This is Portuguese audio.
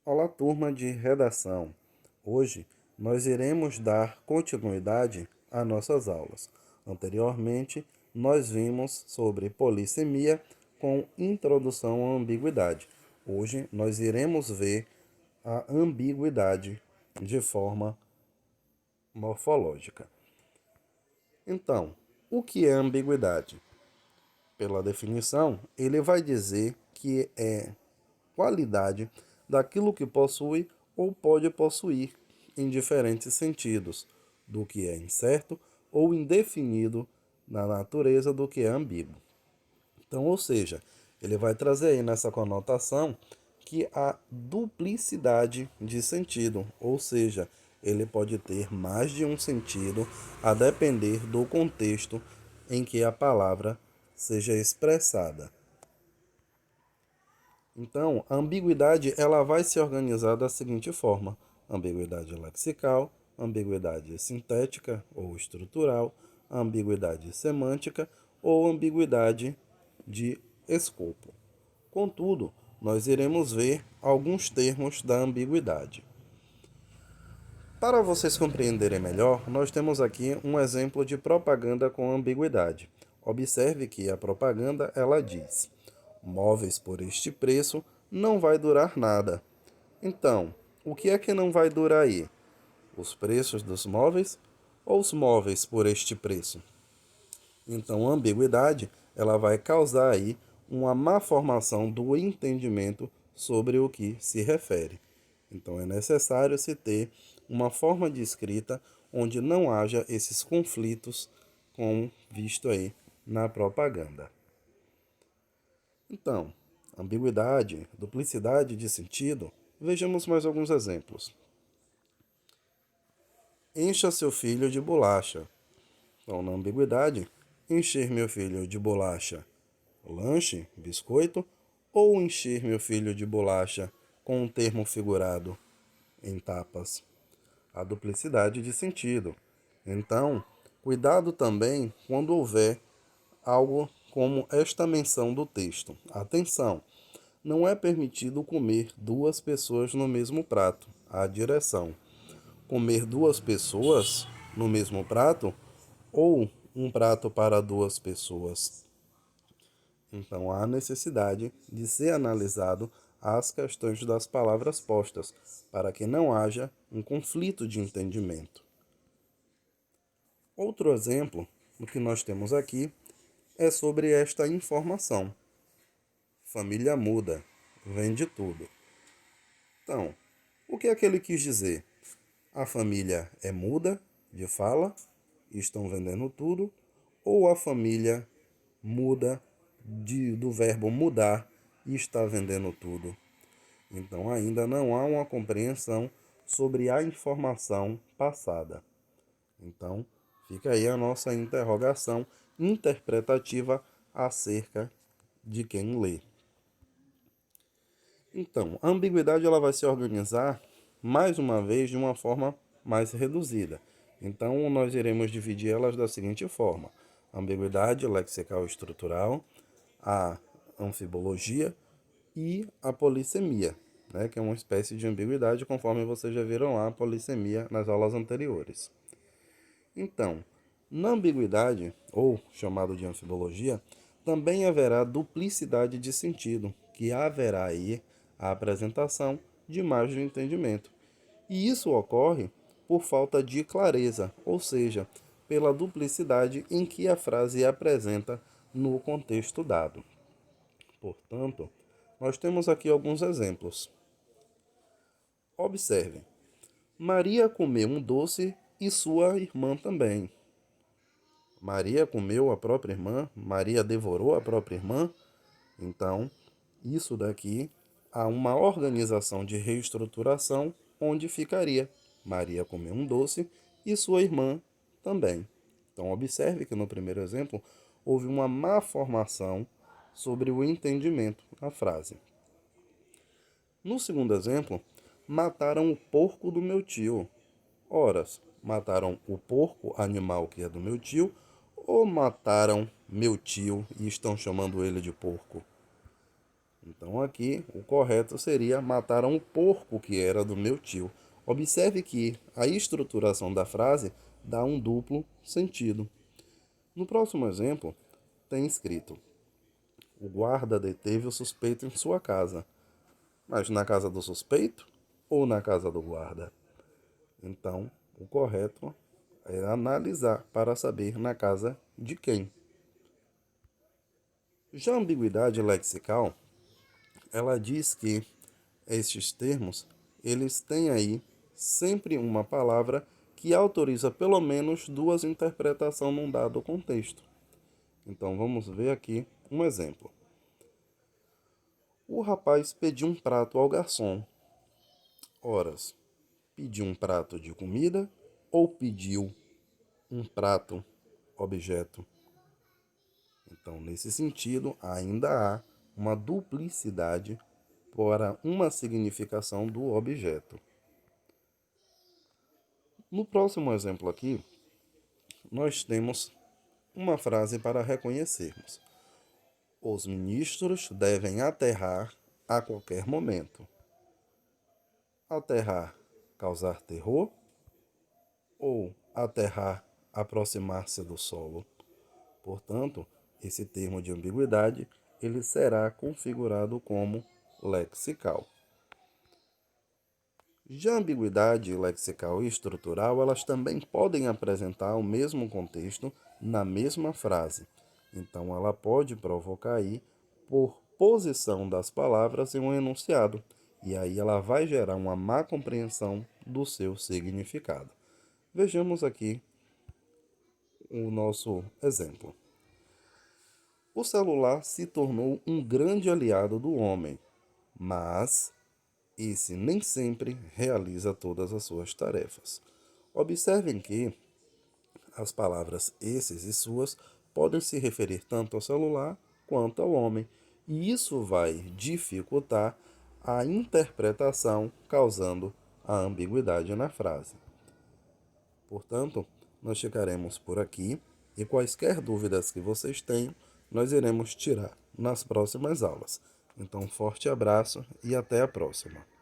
Olá, turma de redação. Hoje nós iremos dar continuidade às nossas aulas. Anteriormente, nós vimos sobre polissemia com introdução à ambiguidade. Hoje nós iremos ver a ambiguidade de forma morfológica. Então, o que é ambiguidade? Pela definição, ele vai dizer que é qualidade daquilo que possui ou pode possuir em diferentes sentidos, do que é incerto ou indefinido na natureza do que é ambíguo. Então, ou seja, ele vai trazer aí nessa conotação que a duplicidade de sentido, ou seja, ele pode ter mais de um sentido a depender do contexto em que a palavra seja expressada. Então, a ambiguidade ela vai se organizar da seguinte forma: ambiguidade lexical, ambiguidade sintética ou estrutural, ambiguidade semântica ou ambiguidade de escopo. Contudo, nós iremos ver alguns termos da ambiguidade. Para vocês compreenderem melhor, nós temos aqui um exemplo de propaganda com ambiguidade. Observe que a propaganda ela diz: móveis por este preço não vai durar nada. Então, o que é que não vai durar aí? Os preços dos móveis ou os móveis por este preço? Então, a ambiguidade ela vai causar aí uma má formação do entendimento sobre o que se refere. Então, é necessário se ter uma forma de escrita onde não haja esses conflitos, como visto aí na propaganda. Então, ambiguidade, duplicidade de sentido, vejamos mais alguns exemplos. Encha seu filho de bolacha. Então, na ambiguidade, encher meu filho de bolacha, lanche, biscoito, ou encher meu filho de bolacha com um termo figurado em tapas. A duplicidade de sentido. Então, cuidado também quando houver algo como esta menção do texto. Atenção! Não é permitido comer duas pessoas no mesmo prato. A direção: comer duas pessoas no mesmo prato ou um prato para duas pessoas. Então há necessidade de ser analisado as questões das palavras postas, para que não haja um conflito de entendimento. Outro exemplo, o que nós temos aqui, é sobre esta informação. Família muda, vende tudo. Então, o que é que ele quis dizer? A família é muda, de fala, e estão vendendo tudo, ou a família muda do verbo mudar e está vendendo tudo? Então ainda não há uma compreensão sobre a informação passada. Então fica aí a nossa interrogação interpretativa acerca de quem lê. Então, a ambiguidade ela vai se organizar mais uma vez de uma forma mais reduzida. Então, nós iremos dividir elas da seguinte forma: a ambiguidade lexical estrutural, a anfibologia e a polissemia, né, que é uma espécie de ambiguidade, conforme vocês já viram lá a polissemia nas aulas anteriores. Então, na ambiguidade, ou chamado de anfibologia, também haverá duplicidade de sentido, que haverá aí a apresentação de mais de um entendimento. E isso ocorre por falta de clareza, ou seja, pela duplicidade em que a frase apresenta no contexto dado. Portanto, nós temos aqui alguns exemplos. Observe: Maria comeu um doce e sua irmã também. Maria comeu a própria irmã, Maria devorou a própria irmã. Então, isso daqui há uma organização de reestruturação onde ficaria: Maria comeu um doce e sua irmã também. Então, observe que no primeiro exemplo houve uma má formação sobre o entendimento da frase. No segundo exemplo, mataram o porco do meu tio. Ora, mataram o porco, animal que é do meu tio, ou mataram meu tio e estão chamando ele de porco? Então aqui o correto seria mataram o porco que era do meu tio. Observe que a estruturação da frase dá um duplo sentido. No próximo exemplo, tem escrito: o guarda deteve o suspeito em sua casa. Mas na casa do suspeito ou na casa do guarda? Então, o correto é analisar para saber na casa de quem. Já a ambiguidade lexical, ela diz que estes termos, eles têm aí sempre uma palavra que autoriza pelo menos duas interpretações num dado contexto. Então vamos ver aqui um exemplo. O rapaz pediu um prato ao garçom. Horas, pediu um prato de comida ou pediu um prato objeto? Então, nesse sentido, ainda há uma duplicidade para uma significação do objeto. No próximo exemplo aqui, nós temos uma frase para reconhecermos. Os ministros devem aterrar a qualquer momento. Aterrar, causar terror, ou aterrar, aproximar-se do solo. Portanto, esse termo de ambiguidade ele será configurado como lexical. Já a ambiguidade lexical e estrutural, elas também podem apresentar o mesmo contexto na mesma frase. Então, ela pode provocar aí por posição das palavras em um enunciado. E aí ela vai gerar uma má compreensão do seu significado. Vejamos aqui o nosso exemplo. O celular se tornou um grande aliado do homem, mas esse nem sempre realiza todas as suas tarefas. Observem que as palavras esses e suas podem se referir tanto ao celular quanto ao homem, e isso vai dificultar a interpretação, causando a ambiguidade na frase. Portanto, nós ficaremos por aqui e quaisquer dúvidas que vocês tenham, nós iremos tirar nas próximas aulas. Então, um forte abraço e até a próxima.